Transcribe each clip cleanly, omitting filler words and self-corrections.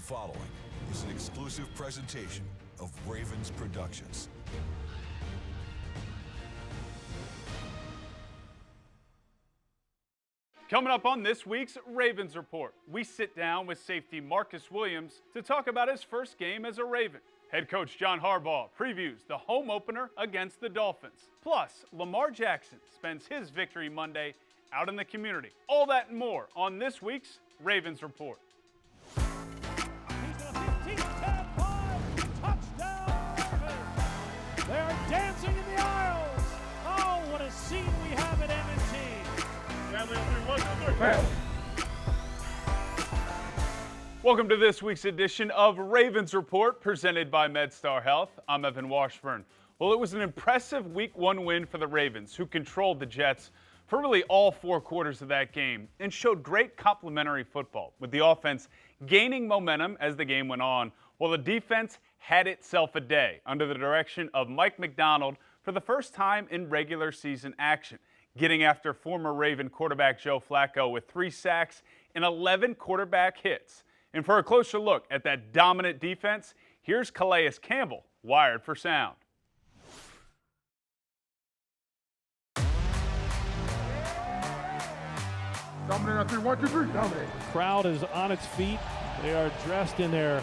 following is an exclusive presentation of Ravens Productions. Coming up on this week's Ravens Report, we sit down with safety Marcus Williams to talk about his first game as a Raven. Head coach John Harbaugh previews the home opener against the Dolphins. Plus, Lamar Jackson spends his Victory Monday out in the community. All that and more on this week's Ravens Report. They are dancing in the aisles. Oh, what a scene we have at M&T. Welcome to this week's edition of Ravens Report, presented by MedStar Health. I'm Evan Washburn. Well, it was an impressive Week 1 win for the Ravens, who controlled the Jets for really all 4 quarters of that game and showed great complementary football, with the offense gaining momentum as the game went on, while the defense had itself a day under the direction of Mike McDonald for the first time in regular season action, getting after former Raven quarterback Joe Flacco with 3 sacks and 11 quarterback hits. And for a closer look at that dominant defense, here's Calais Campbell, wired for sound. Dominate on 3, 1, 2, 3, dominate. Crowd is on its feet. They are dressed in their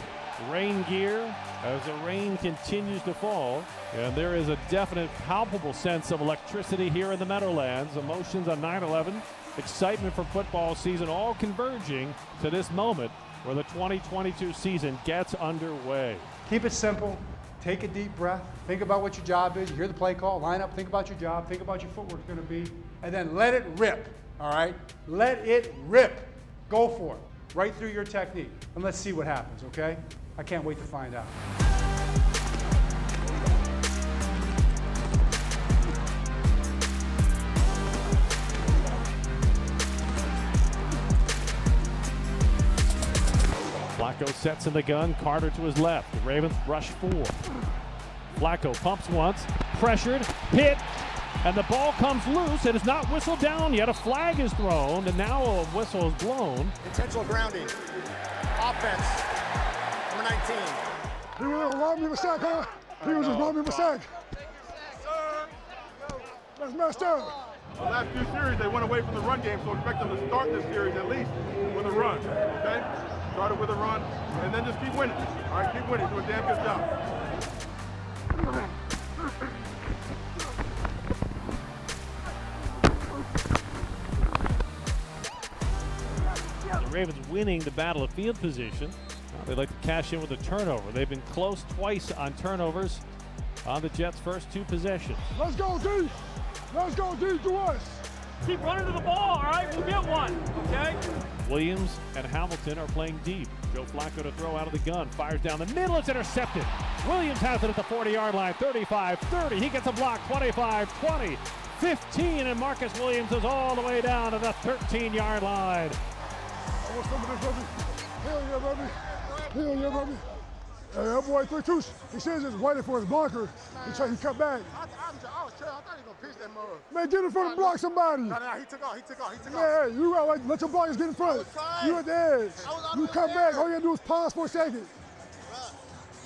rain gear as the rain continues to fall. And there is a definite, palpable sense of electricity here in the Meadowlands. Emotions on 9/11, excitement for football season, all converging to this moment where the 2022 season gets underway. Keep it simple. Take a deep breath. Think about what your job is. You hear the play call, line up, think about your job, think about your footwork's going to be, and then let it rip, all right? Let it rip. Go for it, right through your technique. And let's see what happens, okay? I can't wait to find out. Flacco sets in the gun, Carter to his left. The Ravens rush 4. Flacco pumps once, pressured, hit, and the ball comes loose. It is not whistled down yet. A flag is thrown, and now a whistle is blown. Intentional grounding. Offense. Number 19. He was robbing me of a sack, huh? He was just robbing me of a sack. That's messed up. The last 2 series, they went away from the run game, so expect them to start this series at least with a run, okay? Start it with a run, and then just keep winning. All right, keep winning. Do a damn good job. The Ravens winning the battle of field position. Now they'd like to cash in with a turnover. They've been close twice on turnovers on the Jets' first 2 possessions. Let's go, D. Let's go, D, to us. Keep running to the ball, all right? We'll get one, okay? Williams and Hamilton are playing deep. Joe Flacco to throw out of the gun. Fires down the middle. It's intercepted. Williams has it at the 40-yard line. 35-30. He gets a block. 25-20. 15. And Marcus Williams is all the way down to the 13-yard line. I want some of this, baby. Hell yeah, baby. Hell yeah, baby. Hey, that boy 3-2. He says it's waiting for his blocker. He cut back. I was sure. I thought he was going to pitch that mother. Man, get in front and block somebody. No, he took off. Man, you got like let your blockers get in front. You at the edge. You come back. All you gotta do is pause for a second.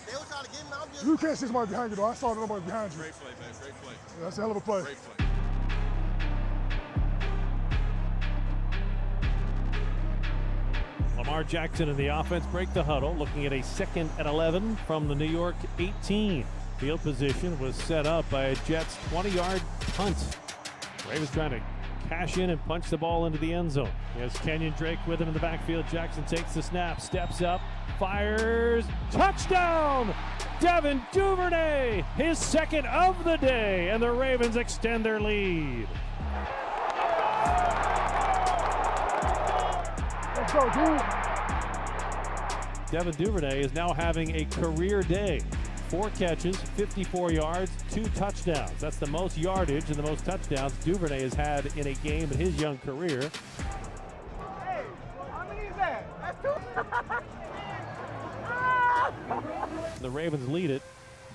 They were trying to get me. I'm just... You can't see somebody behind you though. I saw nobody behind you. Great play, man. Great play. Yeah, that's a hell of a play. Great play. Lamar Jackson and the offense break the huddle, looking at a 2nd and 11 from the New York 18. Field position was set up by a Jets 20-yard punt. Ravens trying to cash in and punch the ball into the end zone. He has Kenyon Drake with him in the backfield. Jackson takes the snap, steps up, fires, touchdown! Devin Duvernay, his 2nd of the day, and the Ravens extend their lead. Let's go, dude. Devin Duvernay is now having a career day. 4 catches, 54 yards, 2 touchdowns. That's the most yardage and the most touchdowns Duvernay has had in a game in his young career. Hey, how many is that? That's 2. The Ravens lead it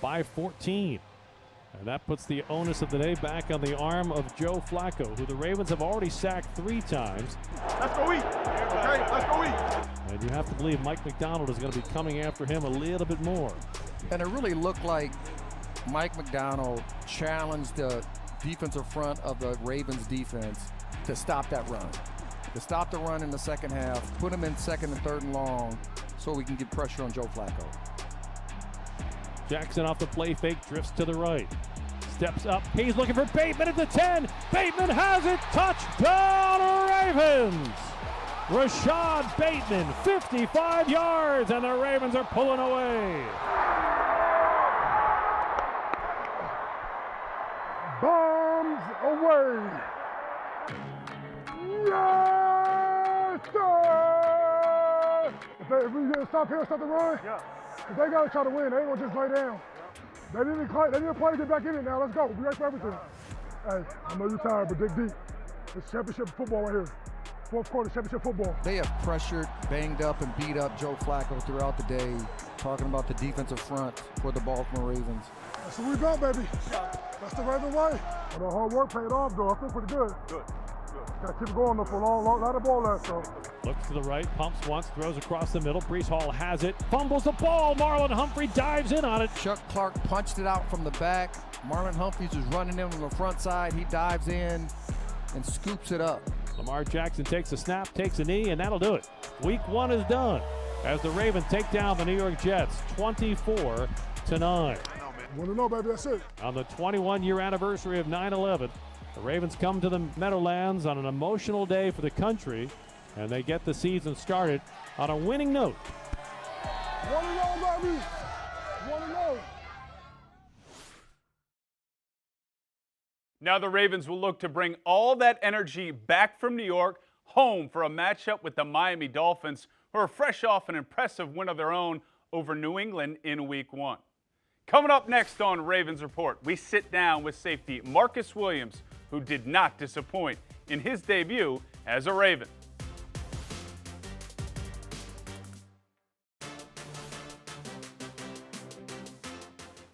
by 14. And that puts the onus of the day back on the arm of Joe Flacco, who the Ravens have already sacked 3 times. Let's go eat. Okay, let's go eat. And you have to believe Mike McDonald is going to be coming after him a little bit more. And it really looked like Mike McDonald challenged the defensive front of the Ravens defense to stop that run. To stop the run in the second half, put him in second and third and long so we can get pressure on Joe Flacco. Jackson off the play fake, drifts to the right. Steps up, he's looking for Bateman at the 10. Bateman has it, touchdown Ravens! Rashad Bateman, 55 yards, and the Ravens are pulling away. Bombs away. Yes, sir! If we get stop here, stop the run, if they got to try to win. They ain't going to just lay down. They need to play to get back in it now. Let's go. Be ready for everything. Hey, I know you're tired, but dig deep. It's championship football right here. Fourth quarter championship football. They have pressured, banged up, and beat up Joe Flacco throughout the day, talking about the defensive front for the Baltimore Ravens. That's what we got, baby. That's the Raven way. But the hard work paid off, though. I feel pretty good. Good. Got to keep going, though, for a long, lot of ball left, so. Looks to the right, pumps once, throws across the middle. Breece Hall has it, fumbles the ball. Marlon Humphrey dives in on it. Chuck Clark punched it out from the back. Marlon Humphreys is running in on the front side. He dives in and scoops it up. Lamar Jackson takes a snap, takes a knee, and that'll do it. Week 1 is done as the Ravens take down the New York Jets 24-9. Want to know, baby, that's it. On the 21-year anniversary of 9/11, the Ravens come to the Meadowlands on an emotional day for the country, and they get the season started on a winning note. 1-0, baby. 1-0. Now the Ravens will look to bring all that energy back from New York home for a matchup with the Miami Dolphins, who are fresh off an impressive win of their own over New England in Week 1. Coming up next on Ravens Report, we sit down with safety Marcus Williams, who did not disappoint in his debut as a Raven.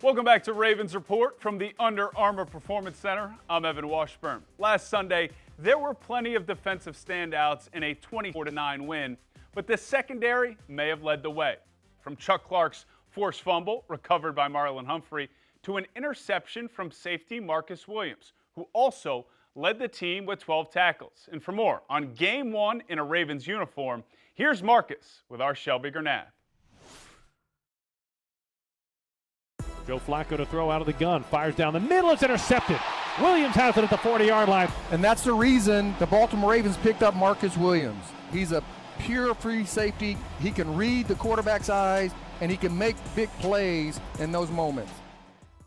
Welcome back to Ravens Report from the Under Armour Performance Center. I'm Evan Washburn. Last Sunday, there were plenty of defensive standouts in a 24-9 win, but the secondary may have led the way. From Chuck Clark's forced fumble, recovered by Marlon Humphrey, to an interception from safety Marcus Williams, who also led the team with 12 tackles. And for more on Game 1 in a Ravens uniform, here's Marcus with our Shelby Gernath. Joe Flacco to throw out of the gun, fires down the middle, it's intercepted. Williams has it at the 40-yard line. And that's the reason the Baltimore Ravens picked up Marcus Williams. He's a pure free safety. He can read the quarterback's eyes, and he can make big plays in those moments.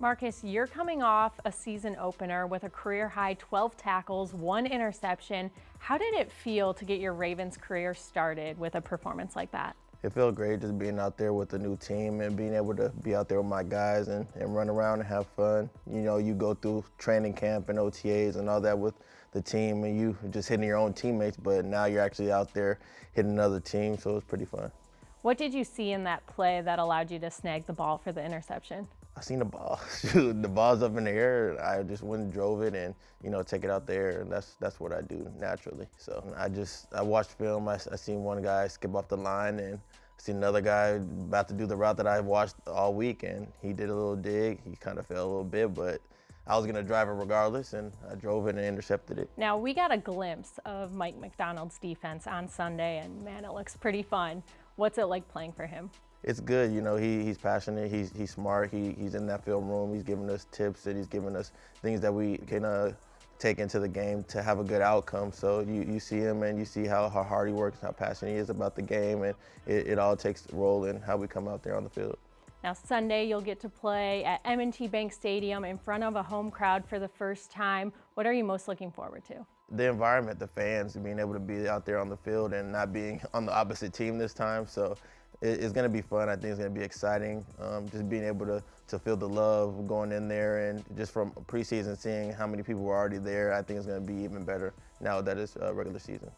Marcus, you're coming off a season opener with a career-high 12 tackles, 1 interception. How did it feel to get your Ravens career started with a performance like that? It felt great just being out there with the new team and being able to be out there with my guys and run around and have fun. You know, you go through training camp and OTAs and all that with the team and you just hitting your own teammates, but now you're actually out there hitting another team, so it was pretty fun. What did you see in that play that allowed you to snag the ball for the interception? I seen the ball. Shoot, the ball's up in the air. I just went and drove it and, you know, take it out there, and that's what I do naturally. So I watched film. I seen one guy skip off the line, and I seen another guy about to do the route that I watched all week, and he did a little dig. He kind of fell a little bit, but I was gonna drive it regardless, and I drove it and intercepted it. Now, we got a glimpse of Mike McDonald's defense on Sunday, and man, it looks pretty fun. What's it like playing for him? It's good, you know, he's passionate, he's smart, he's in that film room, he's giving us tips and he's giving us things that we can take into the game to have a good outcome. So you see him and you see how hard he works, how passionate he is about the game, and it all takes a role in how we come out there on the field. Now Sunday you'll get to play at M&T Bank Stadium in front of a home crowd for the first time. What are you most looking forward to? The environment, the fans, being able to be out there on the field and not being on the opposite team this time. So it's going to be fun. I think it's going to be exciting. Just being able to feel the love going in there, and just from preseason seeing how many people were already there, I think it's going to be even better now that it's regular season.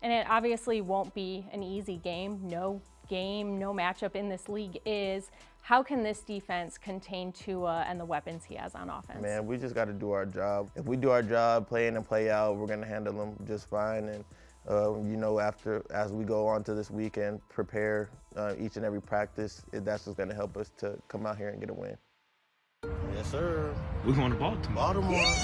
And it obviously won't be an easy game. No matchup in this league is. How can this defense contain Tua and the weapons he has on offense? Man, we just got to do our job. If we do our job, play in and play out, we're going to handle them just fine. And, as we go on to this weekend, prepare each and every practice, that's just going to help us to come out here and get a win. Yes, sir. We're going to Baltimore.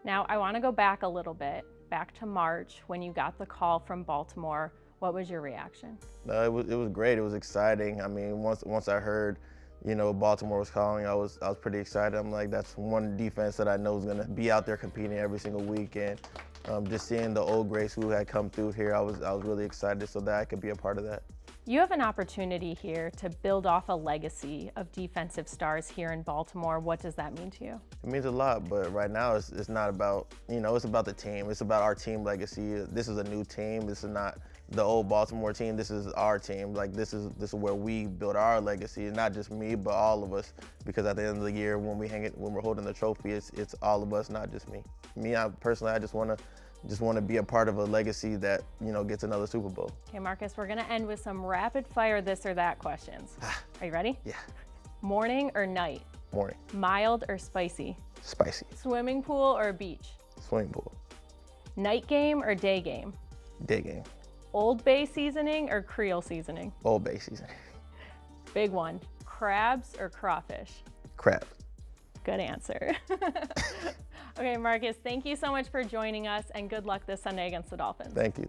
Now, I want to go back a little bit, back to March when you got the call from Baltimore. What was your reaction? It was great. It was exciting. I mean, once I heard, Baltimore was calling, I was pretty excited. I'm like, that's one defense that I know is going to be out there competing every single week. And just seeing the old Grace who had come through here, I was really excited so that I could be a part of that. You have an opportunity here to build off a legacy of defensive stars here in Baltimore. What does that mean to you? It means a lot, but right now it's not about, it's about the team. It's about our team legacy. This is a new team. This is not the old Baltimore team. This is our team. Like this is where we build our legacy, and not just me, but all of us. Because at the end of the year, when we're holding the trophy, it's all of us, not just me. I personally just want to be a part of a legacy that, gets another Super Bowl. Okay, Marcus, we're going to end with some rapid fire this or that questions. Are you ready? Yeah. Morning or night? Morning. Mild or spicy? Spicy. Swimming pool or beach? Swimming pool. Night game or day game? Day game. Old Bay seasoning or Creole seasoning? Old Bay seasoning. Big one. Crabs or crawfish? Crabs. Good answer. Okay, Marcus, thank you so much for joining us, and good luck this Sunday against the Dolphins. Thank you.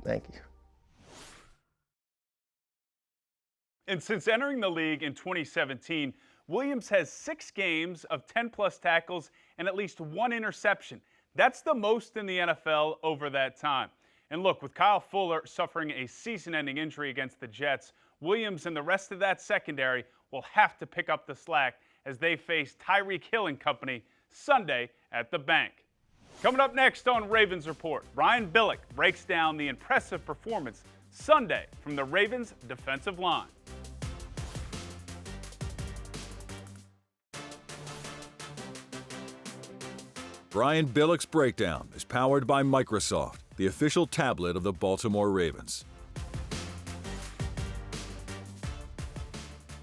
And since entering the league in 2017, Williams has 6 games of 10-plus tackles and at least 1 interception. That's the most in the NFL over that time. And look, with Kyle Fuller suffering a season-ending injury against the Jets, Williams and the rest of that secondary will have to pick up the slack as they face Tyreek Hill and company Sunday at the Bank. Coming up next on Ravens Report, Brian Billick breaks down the impressive performance Sunday from the Ravens defensive line. Brian Billick's Breakdown is powered by Microsoft, the official tablet of the Baltimore Ravens.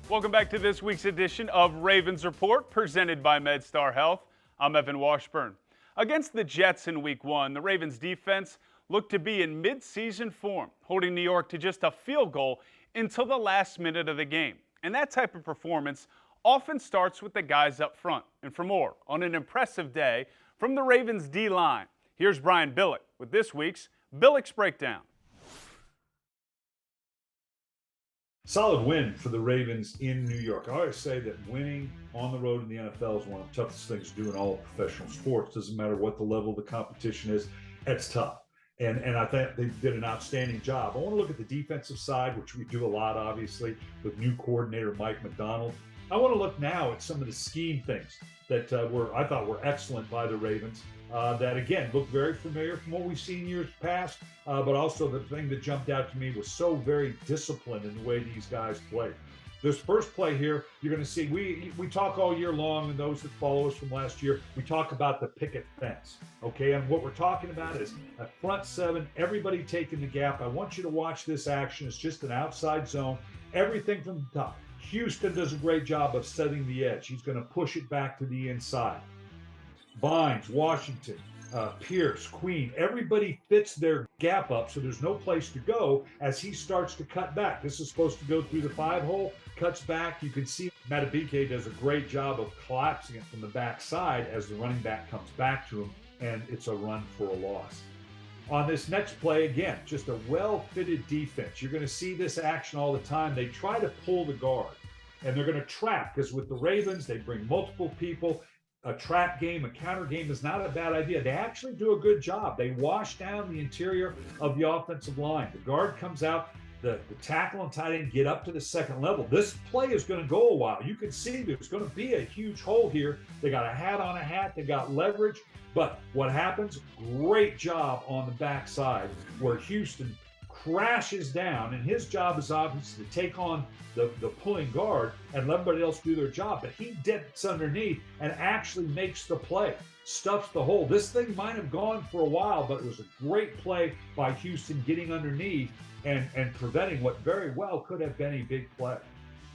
Welcome back to this week's edition of Ravens Report, presented by MedStar Health. I'm Evan Washburn. Against the Jets in Week 1, the Ravens defense looked to be in mid-season form, holding New York to just a field goal until the last minute of the game. And that type of performance often starts with the guys up front. And for more on an impressive day from the Ravens D-line, here's Brian Billick with this week's Billick's Breakdown. Solid win for the Ravens in New York. I always say that winning on the road in the NFL is one of the toughest things to do in all professional sports. Doesn't matter what the level of the competition is, it's tough. And I think they did an outstanding job. I want to look at the defensive side, which we do a lot, obviously, with new coordinator Mike Macdonald. I want to look now at some of the scheme things that I thought were excellent by the Ravens. That, again, look very familiar from what we've seen years past, but also the thing that jumped out to me was so very disciplined in the way these guys play. This first play here, you're going to see, we talk all year long, and those that follow us from last year, we talk about the picket fence, okay? And what we're talking about is a front 7, everybody taking the gap. I want you to watch this action. It's just an outside zone, everything from the top. Houston does a great job of setting the edge. He's going to push it back to the inside. Vines, Washington, Pierce, Queen, everybody fits their gap up so there's no place to go as he starts to cut back. This is supposed to go through the 5-hole, cuts back. You can see Matabike does a great job of collapsing it from the backside as the running back comes back to him, and it's a run for a loss. On this next play, again, just a well-fitted defense. You're going to see this action all the time. They try to pull the guard, and they're going to trap, because with the Ravens, they bring multiple people. A trap game, a counter game is not a bad idea. They actually do a good job. They wash down the interior of the offensive line. The guard comes out, the tackle and tight end get up to the second level. This play is going to go a while. You can see there's going to be a huge hole here. They got a hat on a hat. They got leverage. But what happens? Great job on the backside where Houston crashes down, and his job is obviously to take on the pulling guard and let everybody else do their job. But he dips underneath and actually makes the play. stuffs the hole. This thing might have gone for a while, but it was a great play by Houston getting underneath and preventing what very well could have been a big play.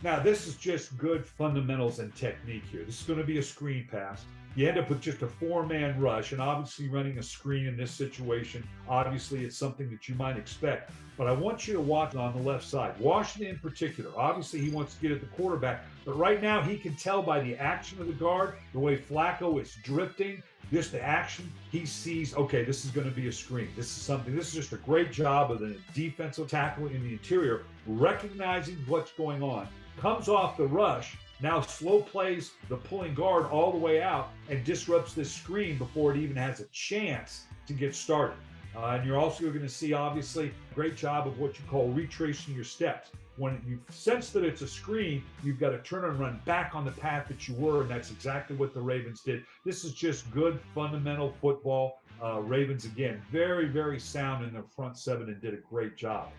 Now, this is just good fundamentals and technique here. This is going to be a screen pass. You end up with just a 4-man rush, and obviously running a screen in this situation, obviously it's something that you might expect. But I want you to watch on the left side. Washington in particular, obviously he wants to get at the quarterback, but right now he can tell by the action of the guard, the way Flacco is drifting, just the action, he sees, okay, this is going to be a screen. This is just a great job of the defensive tackle in the interior, recognizing what's going on. Comes off the rush, now slow plays the pulling guard all the way out and disrupts this screen before it even has a chance to get started. And you're also going to see, obviously, a great job of what you call retracing your steps. When you sense that it's a screen, you've got to turn and run back on the path that you were, and that's exactly what the Ravens did. This is just good fundamental football. Ravens, again, very, very sound in their front seven and did a great job.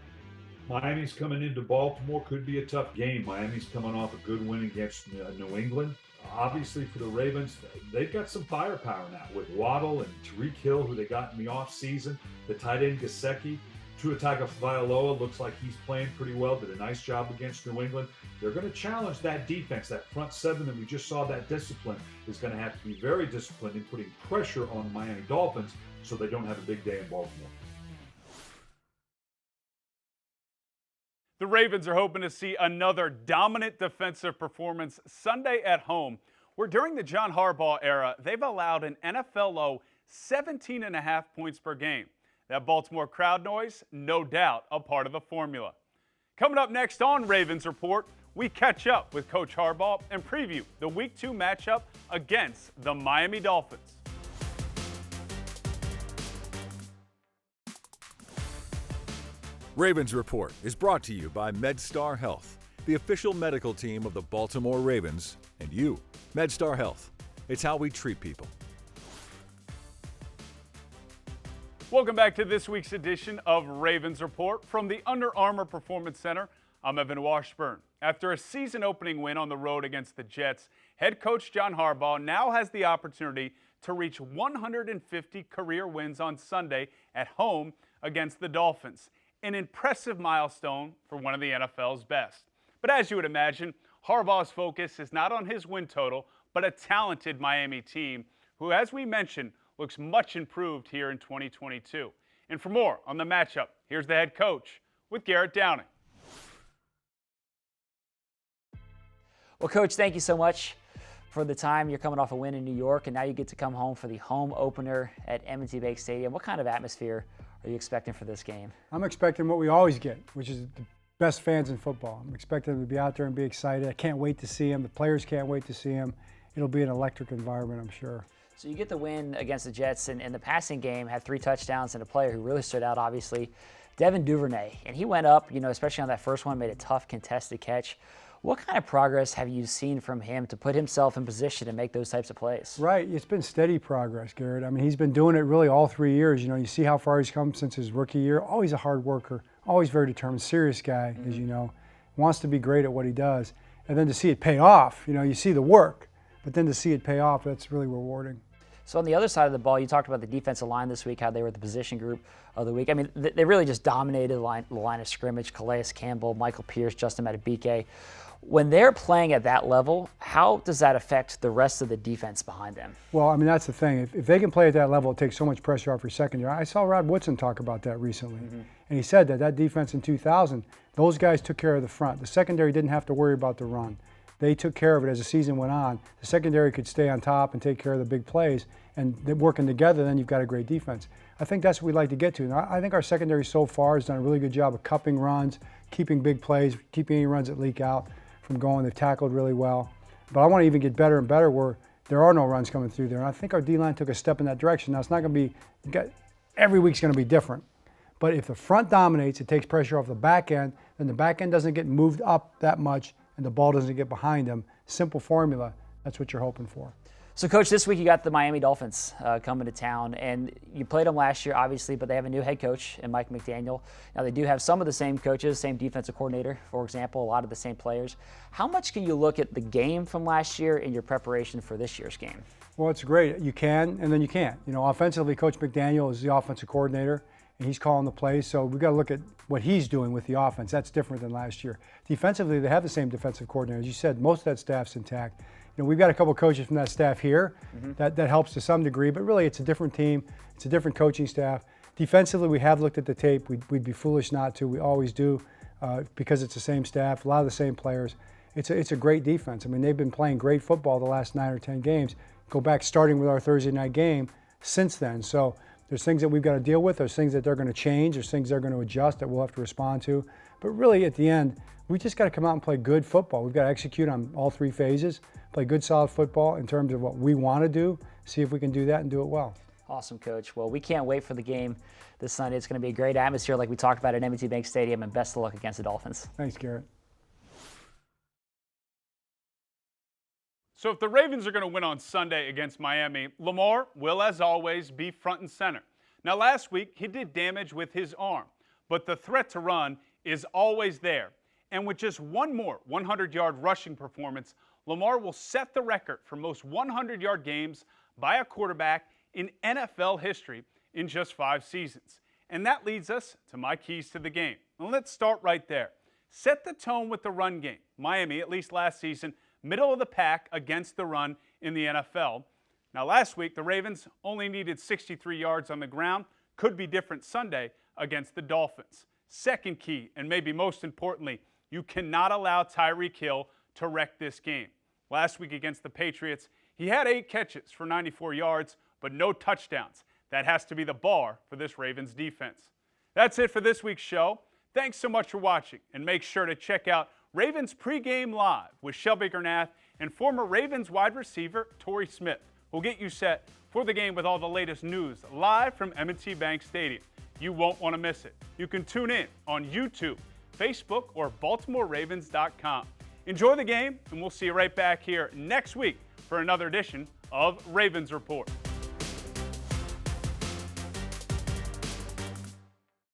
Miami's coming into Baltimore, could be a tough game. Miami's coming off a good win against New England. Obviously, for the Ravens, they've got some firepower now with Waddle and Tyreek Hill, who they got in the offseason, the tight end Gesicki. Tua Tagovailoa looks like he's playing pretty well, did a nice job against New England. They're going to challenge that defense. That front seven that we just saw, that discipline, is going to have to be very disciplined in putting pressure on the Miami Dolphins so they don't have a big day in Baltimore. The Ravens are hoping to see another dominant defensive performance Sunday at home, where during the John Harbaugh era, they've allowed an NFL low 17.5 points per game. That Baltimore crowd noise, no doubt, a part of the formula. Coming up next on Ravens Report, we catch up with Coach Harbaugh and preview the Week 2 matchup against the Miami Dolphins. Ravens Report is brought to you by MedStar Health, the official medical team of the Baltimore Ravens, and you. MedStar Health. It's how we treat people. Welcome back to this week's edition of Ravens Report from the Under Armour Performance Center. I'm Evan Washburn. After a season-opening win on the road against the Jets, head coach John Harbaugh now has the opportunity to reach 150 career wins on Sunday at home against the Dolphins. An impressive milestone for one of the NFL's best. But as you would imagine, Harbaugh's focus is not on his win total, but a talented Miami team who, as we mentioned, looks much improved here in 2022. And for more on the matchup, here's the head coach with Garrett Downing. Well, Coach, thank you so much for the time. You're coming off a win in New York, and now you get to come home for the home opener at M&T Bank Stadium. What kind of atmosphere are you expecting for this game? I'm expecting what we always get, which is the best fans in football. I'm expecting them to be out there and be excited. I can't wait to see them. The players can't wait to see them. It'll be an electric environment, I'm sure. So you get the win against the Jets, and in the passing game had 3 touchdowns, and a player who really stood out, obviously, Devin Duvernay. And he went up, especially on that first one, made a tough contested catch. What kind of progress have you seen from him to put himself in position to make those types of plays? Right. It's been steady progress, Garrett. I mean, he's been doing it really all 3 years. You see how far he's come since his rookie year. Always a hard worker, always very determined, serious guy, as you know. Wants to be great at what he does. And then to see it pay off, you see the work, but then to see it pay off, that's really rewarding. So on the other side of the ball, you talked about the defensive line this week, how they were the position group of the week. I mean, they really just dominated the line of scrimmage. Calais Campbell, Michael Pierce, Justin Madubuike. When they're playing at that level, how does that affect the rest of the defense behind them? Well, I mean, that's the thing. If they can play at that level, it takes so much pressure off your secondary. I saw Rod Woodson talk about that recently. And he said that defense in 2000, those guys took care of the front. The secondary didn't have to worry about the run. They took care of it as the season went on. The secondary could stay on top and take care of the big plays. And working together, then you've got a great defense. I think that's what we'd like to get to. And I think our secondary so far has done a really good job of cupping runs, keeping big plays, keeping any runs that leak out from going. They've tackled really well. But I want to even get better and better where there are no runs coming through there. And I think our D-line took a step in that direction. Now, it's not going to be, every week's going to be different. But if the front dominates, it takes pressure off the back end, then the back end doesn't get moved up that much and the ball doesn't get behind them. Simple formula. That's what you're hoping for. So, Coach, this week you got the Miami Dolphins coming to town, and you played them last year, obviously, but they have a new head coach in Mike McDaniel. Now, they do have some of the same coaches, same defensive coordinator, for example, a lot of the same players. How much can you look at the game from last year in your preparation for this year's game? Well, it's great. You can, and then you can't. You know, offensively, Coach McDaniel is the offensive coordinator, and he's calling the plays. So we've got to look at what he's doing with the offense. That's different than last year. Defensively, they have the same defensive coordinator. As you said, most of that staff's intact. You know, we've got a couple coaches from that staff here. That helps to some degree, but really it's a different team. It's a different coaching staff. Defensively, we have looked at the tape. We'd be foolish not to. We always do because it's the same staff, a lot of the same players. It's a great defense. I mean, they've been playing great football the last 9 or 10 games. Go back starting with our Thursday night game since then. So there's things that we've got to deal with. There's things that they're going to change. There's things they're going to adjust that we'll have to respond to. But really, at the end, we just got to come out and play good football. We've got to execute on all 3 phases, play good, solid football in terms of what we want to do, see if we can do that and do it well. Awesome, Coach. Well, we can't wait for the game this Sunday. It's going to be a great atmosphere like we talked about at M&T Bank Stadium, and best of luck against the Dolphins. Thanks, Garrett. So if the Ravens are going to win on Sunday against Miami, Lamar will, as always, be front and center. Now, last week, he did damage with his arm, but the threat to run is always there. And with just one more 100-yard rushing performance, Lamar will set the record for most 100-yard games by a quarterback in NFL history in just 5 seasons. And that leads us to my keys to the game. And let's start right there. Set the tone with the run game. Miami, at least last season, middle of the pack against the run in the NFL. Now, last week, the Ravens only needed 63 yards on the ground. Could be different Sunday against the Dolphins. Second key, and maybe most importantly, you cannot allow Tyreek Hill to wreck this game. Last week against the Patriots, he had 8 catches for 94 yards, but no touchdowns. That has to be the bar for this Ravens defense. That's it for this week's show. Thanks so much for watching, and make sure to check out Ravens Pregame Live with Shelby Gernath and former Ravens wide receiver Torrey Smith. We'll get you set for the game with all the latest news live from M&T Bank Stadium. You won't want to miss it. You can tune in on YouTube, Facebook, or BaltimoreRavens.com. Enjoy the game, and we'll see you right back here next week for another edition of Ravens Report.